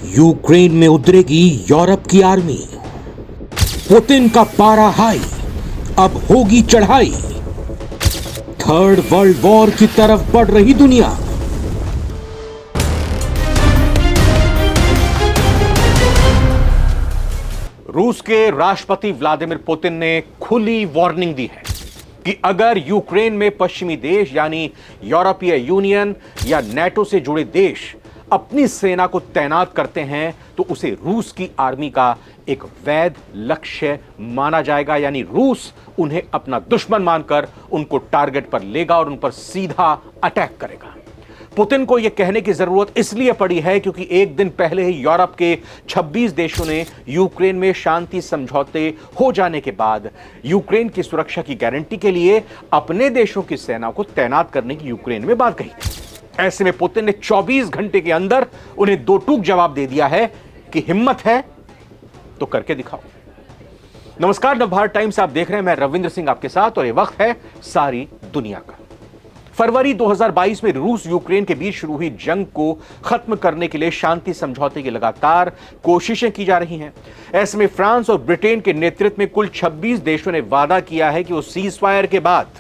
Ukraine में उतरेगी Europe की आर्मी। पुतिन का पारा हाई, अब होगी चढ़ाई। थर्ड वर्ल्ड वॉर की तरफ बढ़ रही दुनिया। रूस के राष्ट्रपति व्लादिमीर पुतिन ने खुली वार्निंग दी है कि अगर यूक्रेन में पश्चिमी देश यानी यूरोपीय यूनियन या नेटो से जुड़े देश अपनी सेना को तैनात करते हैं तो उसे रूस की आर्मी का एक वैध लक्ष्य माना जाएगा, यानी रूस उन्हें अपना दुश्मन मानकर उनको टारगेट पर लेगा और उन पर सीधा अटैक करेगा। पुतिन को यह कहने की जरूरत इसलिए पड़ी है क्योंकि एक दिन पहले ही यूरोप के 26 देशों ने यूक्रेन में शांति समझौते हो जाने के बाद यूक्रेन की सुरक्षा की गारंटी के लिए अपने देशों की सेना को तैनात करने की यूक्रेन में बात कही थी। ऐसे में पुतिन ने 24 घंटे के अंदर उन्हें दो टूक जवाब दे दिया है कि हिम्मत है तो करके दिखाओ। नमस्कार, नवभारत टाइम्स आप देख रहे हैं, मैं रविंद्र सिंह आपके साथ और ये वक्त है सारी दुनिया का। फरवरी 2022 में रूस यूक्रेन के बीच शुरू हुई जंग को खत्म करने के लिए शांति समझौते की लगातार कोशिशें की जा रही हैं। ऐसे में फ्रांस और ब्रिटेन के नेतृत्व में कुल 26 देशों ने वादा किया है कि वो सीज फायर के बाद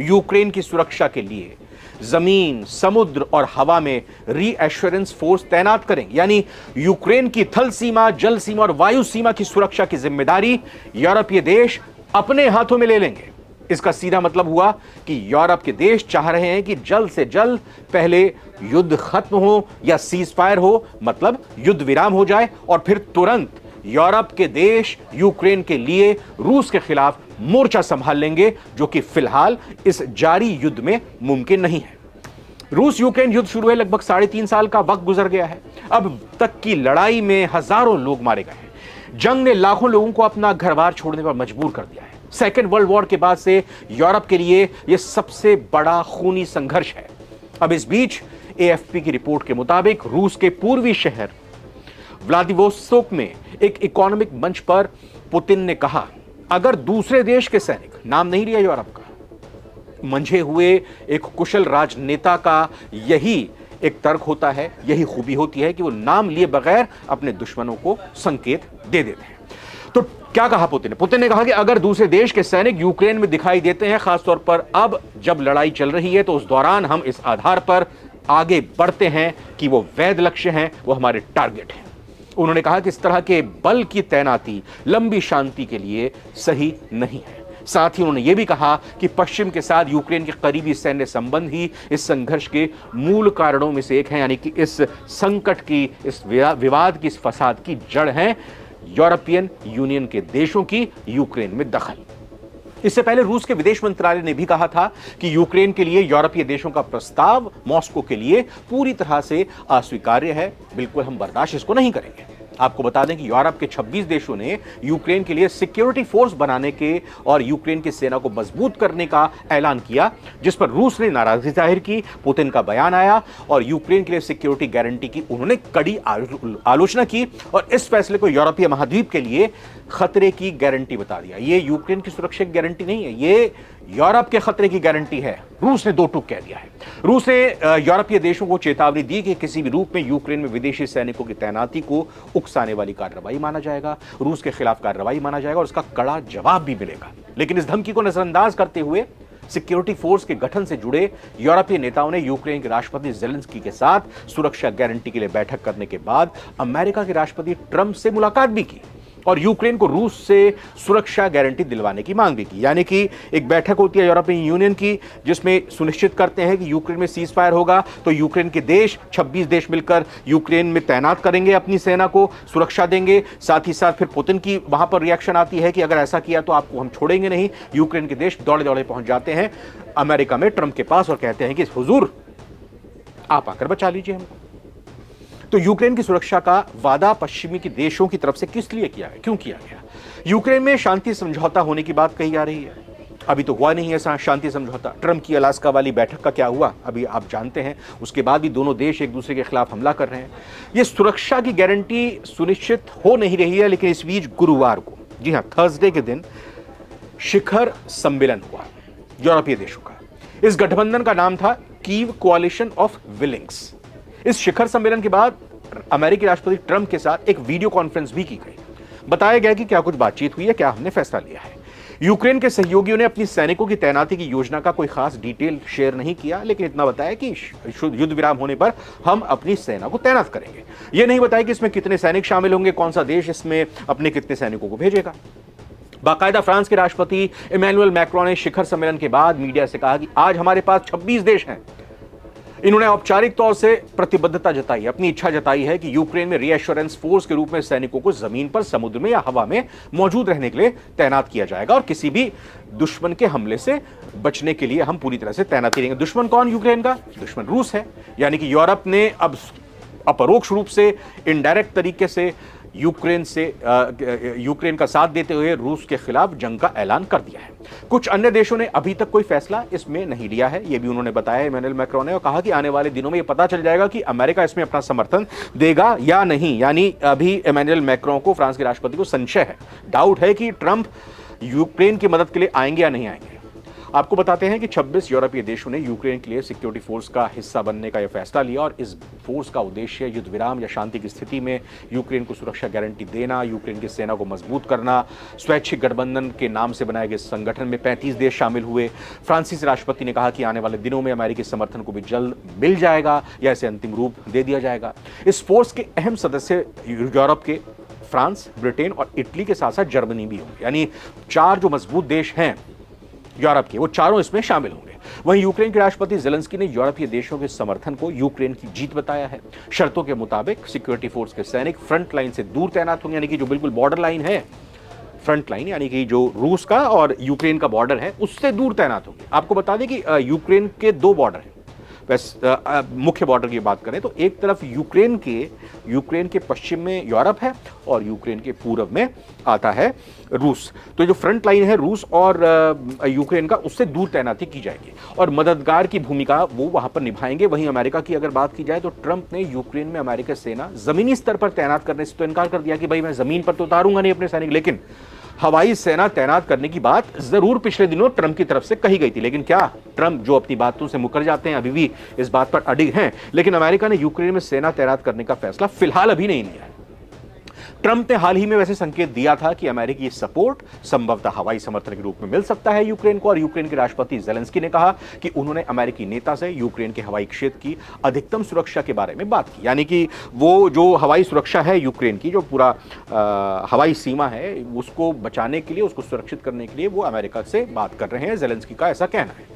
यूक्रेन की सुरक्षा के लिए जमीन, समुद्र और हवा में रीएश्योरेंस फोर्स तैनात करेंगे, यानी यूक्रेन की थल सीमा, जल सीमा और वायु सीमा की सुरक्षा की जिम्मेदारी यूरोपीय देश अपने हाथों में ले लेंगे। इसका सीधा मतलब हुआ कि यूरोप के देश चाह रहे हैं कि जल्द से जल्द पहले युद्ध खत्म हो या सीज फायर हो, मतलब युद्ध विराम हो जाए और फिर तुरंत यूरोप के देश यूक्रेन के लिए रूस के खिलाफ मोर्चा संभाल लेंगे, जो कि फिलहाल इस जारी युद्ध में मुमकिन नहीं है। रूस यूक्रेन युद्ध शुरू हुए लगभग 3.5 साल का वक्त गुजर गया है। अब तक की लड़ाई में हजारों लोग मारे गए हैं। जंग ने लाखों लोगों को अपना घर-बार छोड़ने पर मजबूर कर दिया है। सेकेंड वर्ल्ड वॉर के बाद से यूरोप के लिए यह सबसे बड़ा खूनी संघर्ष है। अब इस बीच एएफपी की रिपोर्ट के मुताबिक रूस के पूर्वी शहर व्लादिवोस्तोक में एक इकोनॉमिक मंच पर पुतिन ने कहा, अगर दूसरे देश के सैनिक, नाम नहीं लिया यूरोप का, मंझे हुए एक कुशल राजनेता का यही एक तर्क होता है, यही खूबी होती है कि वो नाम लिए बगैर अपने दुश्मनों को संकेत दे देते हैं। तो क्या कहा पुतिन ने? पुतिन ने कहा कि अगर दूसरे देश के सैनिक यूक्रेन में दिखाई देते हैं, खासतौर पर अब जब लड़ाई चल रही है, तो उस दौरान हम इस आधार पर आगे बढ़ते हैं कि वो वैध लक्ष्य हैं, वो हमारे टारगेट हैं। उन्होंने कहा कि इस तरह के बल की तैनाती लंबी शांति के लिए सही नहीं है। साथ ही उन्होंने यह भी कहा कि पश्चिम के साथ यूक्रेन के करीबी सैन्य संबंध ही इस संघर्ष के मूल कारणों में से एक है, यानी कि इस संकट की, इस विवाद की, इस फसाद की जड़ है यूरोपियन यूनियन के देशों की यूक्रेन में दखल। इससे पहले रूस के विदेश मंत्रालय ने भी कहा था कि यूक्रेन के लिए यूरोपीय देशों का प्रस्ताव मॉस्को के लिए पूरी तरह से अस्वीकार्य है, बिल्कुल हम बर्दाश्त इसको नहीं करेंगे। आपको बता दें कि यूरोप के 26 देशों ने यूक्रेन के लिए सिक्योरिटी फोर्स बनाने के और यूक्रेन की सेना को मजबूत करने का ऐलान किया, जिस पर रूस ने नाराजगी जाहिर की। पुतिन का बयान आया और यूक्रेन के लिए सिक्योरिटी गारंटी की उन्होंने कड़ी आलोचना की और इस फैसले को यूरोपीय महाद्वीप के लिए खतरे की गारंटी बता दिया। ये यूक्रेन की सुरक्षा की गारंटी नहीं है, ये यूरोप के खतरे की गारंटी है। रूस ने दो टूक कह दिया है। रूस ने यूरोपीय देशों को चेतावनी दी कि किसी भी रूप में यूक्रेन में विदेशी सैनिकों की तैनाती को उकसाने वाली कार्रवाई माना जाएगा, रूस के खिलाफ कार्रवाई माना जाएगा और उसका कड़ा जवाब भी मिलेगा। लेकिन इस धमकी को नजरअंदाज करते हुए सिक्योरिटी फोर्स के गठन से जुड़े यूरोपीय नेताओं ने यूक्रेन के राष्ट्रपति जेलेंस्की के साथ सुरक्षा गारंटी के लिए बैठक करने के बाद अमेरिका के राष्ट्रपति ट्रंप से मुलाकात भी की और यूक्रेन को रूस से सुरक्षा गारंटी दिलवाने की मांग भी की। यानी कि एक बैठक होती है यूरोपियन यूनियन की, जिसमें सुनिश्चित करते हैं कि यूक्रेन में सीज फायर होगा तो यूक्रेन के देश 26 देश मिलकर यूक्रेन में तैनात करेंगे, अपनी सेना को सुरक्षा देंगे। साथ ही साथ फिर पुतिन की वहां पर रिएक्शन आती है कि अगर ऐसा किया तो आपको हम छोड़ेंगे नहीं। यूक्रेन के देश दौड़े दौड़े पहुंच जाते हैं अमेरिका में ट्रंप के पास और कहते हैं कि हुजूर आप आकर बचा लीजिए हमको। तो यूक्रेन की सुरक्षा का वादा पश्चिमी के देशों की तरफ से किस लिए किया है, क्यों किया गया? यूक्रेन में शांति समझौता होने की बात कही जा रही है, अभी तो हुआ नहीं है शांति समझौता। ट्रंप की अलास्का वाली बैठक का क्या हुआ अभी आप जानते हैं। उसके बाद भी दोनों देश एक दूसरे के खिलाफ हमला कर रहे हैं। यह सुरक्षा की गारंटी सुनिश्चित हो नहीं रही है। लेकिन इस बीच गुरुवार को, जी हां थर्सडे के दिन, शिखर सम्मेलन हुआ यूरोपीय देशों का। इस गठबंधन का नाम था कीव कोalition ऑफ विलिंग्स। इस शिखर सम्मेलन के बाद अमेरिकी राष्ट्रपति ट्रंप के साथ एक वीडियो कॉन्फ्रेंस भी की गई। बताया गया कि क्या कुछ बातचीत हुई है, क्या हमने फैसला लिया है। यूक्रेन के सहयोगियों ने अपनी सैनिकों की तैनाती की योजना का कोई खास डिटेल शेयर नहीं किया, लेकिन इतना बताया कि युद्ध विराम होने पर हम अपनी सेना को तैनात करेंगे। यह नहीं बताया कि इसमें कितने सैनिक शामिल होंगे, कौन सा देश इसमें अपने कितने सैनिकों को भेजेगा। बाकायदा फ्रांस के राष्ट्रपति इमैनुअल मैक्रोन ने शिखर सम्मेलन के बाद मीडिया से कहा कि आज हमारे पास 26 देश हैं। इन्होंने औपचारिक तौर से प्रतिबद्धता जताई, अपनी इच्छा जताई है कि यूक्रेन में रीएश्योरेंस फोर्स के रूप में सैनिकों को जमीन पर, समुद्र में या हवा में मौजूद रहने के लिए तैनात किया जाएगा और किसी भी दुश्मन के हमले से बचने के लिए हम पूरी तरह से तैनाती रहेंगे। दुश्मन कौन यूक्रेन का? दुश्मन रूस है। यानी कि यूरोप ने अब अपरोक्ष रूप से, इनडायरेक्ट तरीके से यूक्रेन का साथ देते हुए रूस के खिलाफ जंग का ऐलान कर दिया है। कुछ अन्य देशों ने अभी तक कोई फैसला इसमें नहीं लिया है, यह भी उन्होंने बताया इमैनुअल मैक्रोन ने, और कहा कि आने वाले दिनों में यह पता चल जाएगा कि अमेरिका इसमें अपना समर्थन देगा या नहीं। यानी अभी इमैनुअल मैक्रोन को, फ्रांस के राष्ट्रपति को संशय है, डाउट है कि ट्रंप यूक्रेन की मदद के लिए आएंगे या नहीं आएंगे। आपको बताते हैं कि 26 यूरोपीय देशों ने यूक्रेन के लिए सिक्योरिटी फोर्स का हिस्सा बनने का यह फैसला लिया और इस फोर्स का उद्देश्य युद्ध विराम या शांति की स्थिति में यूक्रेन को सुरक्षा गारंटी देना, यूक्रेन की सेना को मजबूत करना। स्वैच्छिक गठबंधन के नाम से बनाए गए संगठन में 35 देश शामिल हुए। फ्रांसीसी राष्ट्रपति ने कहा कि आने वाले दिनों में अमेरिकी समर्थन को भी जल्द मिल जाएगा या इसे अंतिम रूप दे दिया जाएगा। इस फोर्स के अहम सदस्य यूरोप के फ्रांस, ब्रिटेन और इटली के साथ साथ जर्मनी भी होंगे। यानी 4 जो मजबूत देश हैं यूरोप के, वो चारों इसमें शामिल होंगे। वहीं यूक्रेन के राष्ट्रपति ज़ेलेंस्की ने यूरोपीय देशों के समर्थन को यूक्रेन की जीत बताया है। शर्तों के मुताबिक सिक्योरिटी फोर्स के सैनिक फ्रंट लाइन से दूर तैनात होंगे, यानी कि जो बिल्कुल बॉर्डर लाइन है, फ्रंट लाइन यानी कि जो रूस का और यूक्रेन का बॉर्डर है, उससे दूर तैनात होंगे। आपको बता दें कि यूक्रेन के 2 बॉर्डर हैं। मुख्य बॉर्डर की बात करें तो एक तरफ यूक्रेन के पश्चिम में यूरोप है और यूक्रेन के पूर्व में आता है रूस। तो जो फ्रंट लाइन है रूस और यूक्रेन का, उससे दूर तैनाती की जाएगी और मददगार की भूमिका वो वहां पर निभाएंगे। वहीं अमेरिका की अगर बात की जाए तो ट्रंप ने यूक्रेन में अमेरिकी सेना जमीनी स्तर पर तैनात करने से तो इनकार कर दिया कि भाई मैं जमीन पर तो उतारूंगा नहीं अपने सैनिक, लेकिन हवाई सेना तैनात करने की बात जरूर पिछले दिनों ट्रंप की तरफ से कही गई थी। लेकिन क्या ट्रंप जो अपनी बातों से मुकर जाते हैं, अभी भी इस बात पर अडिग हैं। लेकिन अमेरिका ने यूक्रेन में सेना तैनात करने का फैसला फिलहाल अभी नहीं लिया है। ट्रंप ने हाल ही में वैसे संकेत दिया था कि अमेरिकी सपोर्ट संभवतः हवाई समर्थन के रूप में मिल सकता है यूक्रेन को, और यूक्रेन के राष्ट्रपति ज़ेलेंस्की ने कहा कि उन्होंने अमेरिकी नेता से यूक्रेन के हवाई क्षेत्र की अधिकतम सुरक्षा के बारे में बात की। यानी कि वो जो हवाई सुरक्षा है यूक्रेन की, जो पूरा हवाई सीमा है, उसको बचाने के लिए, उसको सुरक्षित करने के लिए वो अमेरिका से बात कर रहे हैं, ज़ेलेंस्की का ऐसा कहना है।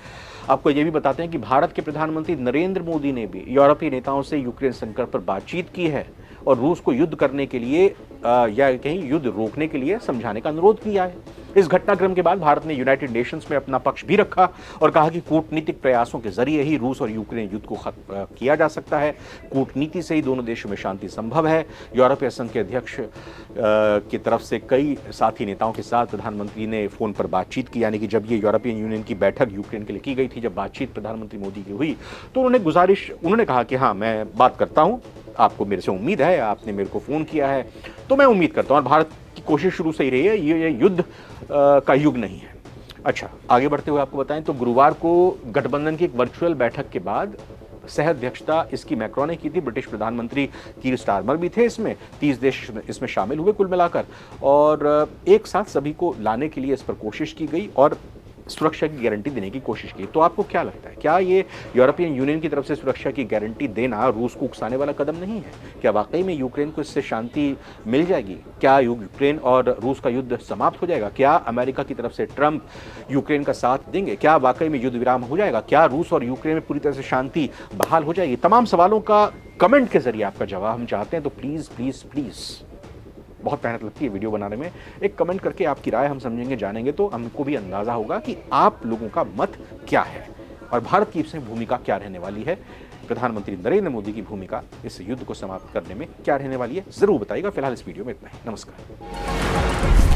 आपको ये भी बताते हैं कि भारत के प्रधानमंत्री नरेंद्र मोदी ने भी यूरोपीय नेताओं से यूक्रेन संकट पर बातचीत की है और रूस को युद्ध करने के लिए या कहीं युद्ध रोकने के लिए समझाने का अनुरोध किया है। इस घटनाक्रम के बाद भारत ने यूनाइटेड नेशंस में अपना पक्ष भी रखा और कहा कि कूटनीतिक प्रयासों के जरिए ही रूस और यूक्रेन युद्ध को खत्म किया जा सकता है। कूटनीति से ही दोनों देशों में शांति संभव है। यूरोपीय संघ के अध्यक्ष की तरफ से कई साथी नेताओं के साथ प्रधानमंत्री ने फोन पर बातचीत की। यानी कि जब ये यूरोपियन यूनियन की बैठक यूक्रेन के लिए की गई थी, जब बातचीत प्रधानमंत्री मोदी की हुई, तो उन्होंने कहा कि हाँ, मैं बात करता हूँ, आपको मेरे से उम्मीद है, आपने मेरे को फोन किया है तो मैं उम्मीद करता हूं। और भारत की कोशिश शुरू से ही रही है, ये युद्ध का युग नहीं है। अच्छा, आगे बढ़ते हुए आपको बताएं तो गुरुवार को गठबंधन की एक वर्चुअल बैठक के बाद सह अध्यक्षता इसकी मैक्रोन ने की थी। ब्रिटिश प्रधानमंत्री कीर स्टारमर भी थे इसमें। 30 देश इसमें शामिल हुए कुल मिलाकर, और एक साथ सभी को लाने के लिए इस पर कोशिश की गई और सुरक्षा की गारंटी देने की कोशिश की। तो आपको क्या लगता है, क्या ये यूरोपियन यूनियन की तरफ से सुरक्षा की गारंटी देना रूस को उकसाने वाला कदम नहीं है? क्या वाकई में यूक्रेन को इससे शांति मिल जाएगी? क्या यूक्रेन और रूस का युद्ध समाप्त हो जाएगा? क्या अमेरिका की तरफ से ट्रंप यूक्रेन का साथ देंगे? क्या वाकई में युद्ध विराम हो जाएगा? क्या रूस और यूक्रेन में पूरी तरह से शांति बहाल हो जाएगी? तमाम सवालों का कमेंट के जरिए आपका जवाब हम चाहते हैं। तो प्लीज प्लीज प्लीज, बहुत मेहनत लगती है वीडियो बनाने में, एक कमेंट करके आपकी राय हम समझेंगे, जानेंगे, तो हमको भी अंदाजा होगा कि आप लोगों का मत क्या है और भारत की इसमें भूमिका क्या रहने वाली है। प्रधानमंत्री नरेंद्र मोदी की भूमिका इस युद्ध को समाप्त करने में क्या रहने वाली है, जरूर बताइएगा। फिलहाल इस वीडियो में इतना ही। नमस्कार।